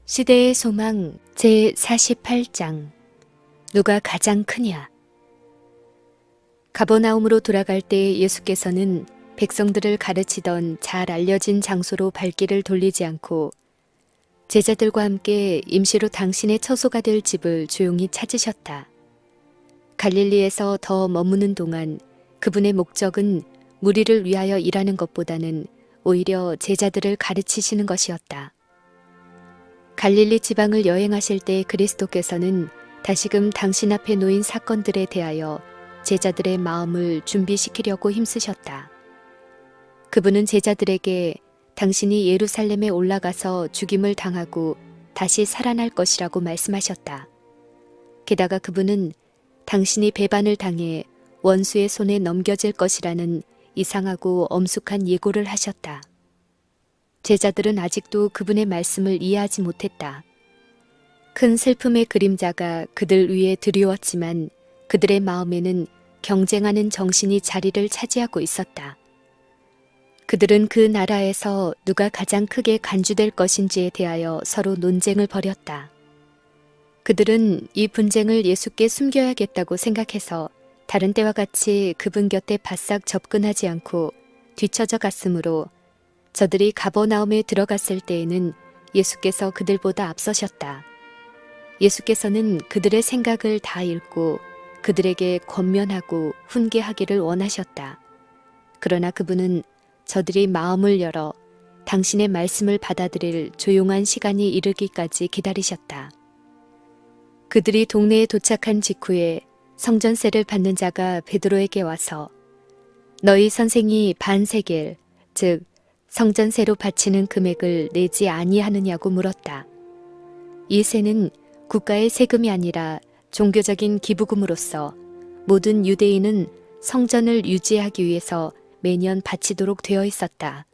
시대의 소망 제48장 누가 가장 크냐. 가버나움으로 돌아갈 때 예수께서는 백성들을 가르치던 잘 알려진 장소로 발길을 돌리지 않고 제자들과 함께 임시로 당신의 처소가 될 집을 조용히 찾으셨다. 갈릴리에서 더 머무는 동안 그분의 목적은 무리를 위하여 일하는 것보다는 오히려 제자들을 가르치시는 것이었다. 갈릴리 지방을 여행하실 때 그리스도께서는 다시금 당신 앞에 놓인 사건들에 대하여 제자들의 마음을 준비시키려고 힘쓰셨다. 그분은 제자들에게 당신이 예루살렘에 올라가서 죽임을 당하고 다시 살아날 것이라고 말씀하셨다. 게다가 그분은 당신이 배반을 당해 원수의 손에 넘겨질 것이라는 이상하고 엄숙한 예고를 하셨다. 제자들은 아직도 그분의 말씀을 이해하지 못했다. 큰 슬픔의 그림자가 그들 위에 드리웠지만 그들의 마음에는 경쟁하는 정신이 자리를 차지하고 있었다. 그들은 그 나라에서 누가 가장 크게 간주될 것인지에 대하여 서로 논쟁을 벌였다. 그들은 이 분쟁을 예수께 숨겨야겠다고 생각해서 다른 때와 같이 그분 곁에 바싹 접근하지 않고 뒤처져 갔으므로 저들이 가버나움에 들어갔을 때에는 예수께서 그들보다 앞서셨다. 예수께서는 그들의 생각을 다 읽고 그들에게 권면하고 훈계하기를 원하셨다. 그러나 그분은 저들이 마음을 열어 당신의 말씀을 받아들일 조용한 시간이 이르기까지 기다리셨다. 그들이 동네에 도착한 직후에 성전세를 받는 자가 베드로에게 와서 너희 선생이 반세겔, 즉 성전세로 바치는 금액을 내지 아니하느냐고 물었다. 이 세는 국가의 세금이 아니라 종교적인 기부금으로서 모든 유대인은 성전을 유지하기 위해서 매년 바치도록 되어 있었다.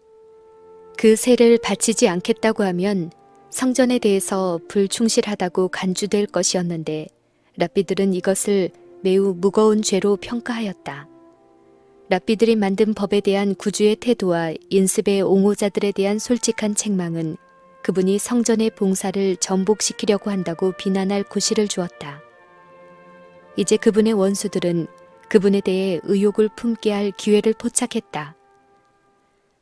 그 세를 바치지 않겠다고 하면 성전에 대해서 불충실하다고 간주될 것이었는데 랍비들은 이것을 매우 무거운 죄로 평가하였다. 랍비들이 만든 법에 대한 구주의 태도와 인습의 옹호자들에 대한 솔직한 책망은 그분이 성전의 봉사를 전복시키려고 한다고 비난할 구실을 주었다. 이제 그분의 원수들은 그분에 대해 의욕을 품게 할 기회를 포착했다.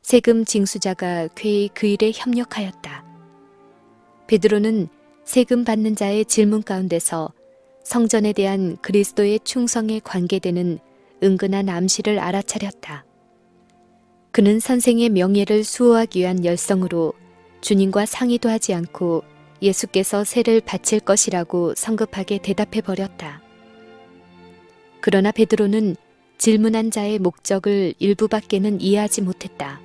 세금 징수자가 쾌히 그 일에 협력하였다. 베드로는 세금 받는 자의 질문 가운데서 성전에 대한 그리스도의 충성에 관계되는 은근한 암시를 알아차렸다. 그는 선생의 명예를 수호하기 위한 열성으로 주님과 상의도 하지 않고 예수께서 세를 바칠 것이라고 성급하게 대답해버렸다. 그러나 베드로는 질문한 자의 목적을 일부밖에는 이해하지 못했다.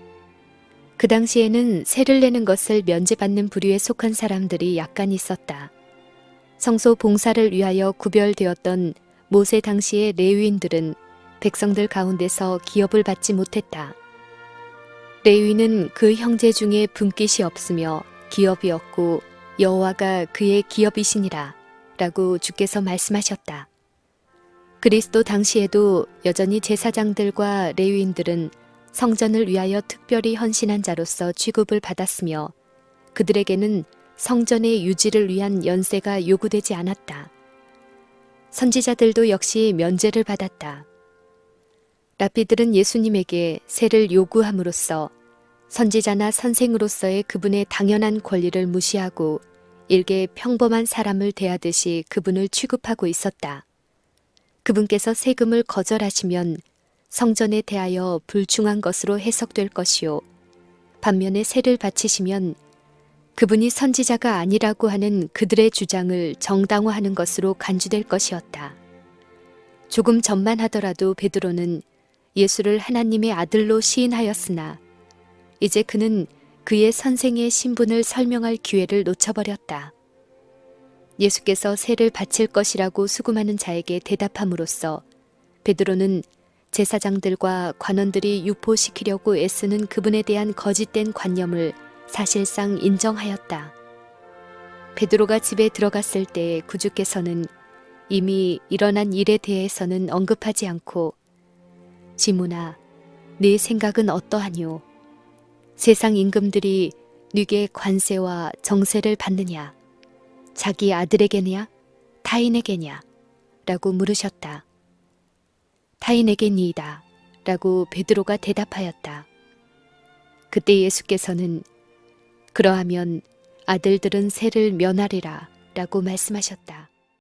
그 당시에는 세를 내는 것을 면제받는 부류에 속한 사람들이 약간 있었다. 성소 봉사를 위하여 구별되었던 모세 당시의 레위인들은 백성들 가운데서 기업을 받지 못했다. 레위는 그 형제 중에 분깃이 없으며 기업이 없고 여호와가 그의 기업이시니라 라고 주께서 말씀하셨다. 그리스도 당시에도 여전히 제사장들과 레위인들은 성전을 위하여 특별히 헌신한 자로서 취급을 받았으며 그들에게는 성전의 유지를 위한 연세가 요구되지 않았다. 선지자들도 역시 면제를 받았다. 랍비들은 예수님에게 세를 요구함으로써 선지자나 선생으로서의 그분의 당연한 권리를 무시하고 일개 평범한 사람을 대하듯이 그분을 취급하고 있었다. 그분께서 세금을 거절하시면 성전에 대하여 불충한 것으로 해석될 것이요. 반면에 세를 바치시면 그분이 선지자가 아니라고 하는 그들의 주장을 정당화하는 것으로 간주될 것이었다. 조금 전만 하더라도 베드로는 예수를 하나님의 아들로 시인하였으나 이제 그는 그의 선생의 신분을 설명할 기회를 놓쳐버렸다. 예수께서 세를 바칠 것이라고 수금하는 자에게 대답함으로써 베드로는 제사장들과 관원들이 유포시키려고 애쓰는 그분에 대한 거짓된 관념을 사실상 인정하였다. 베드로가 집에 들어갔을 때 구주께서는 이미 일어난 일에 대해서는 언급하지 않고 시몬아, 네 생각은 어떠하뇨? 세상 임금들이 네게 관세와 정세를 받느냐? 자기 아들에게냐? 타인에게냐? 라고 물으셨다. 타인에게니이다. 라고 베드로가 대답하였다. 그때 예수께서는 그러하면 아들들은 세를 면하리라 라고 말씀하셨다.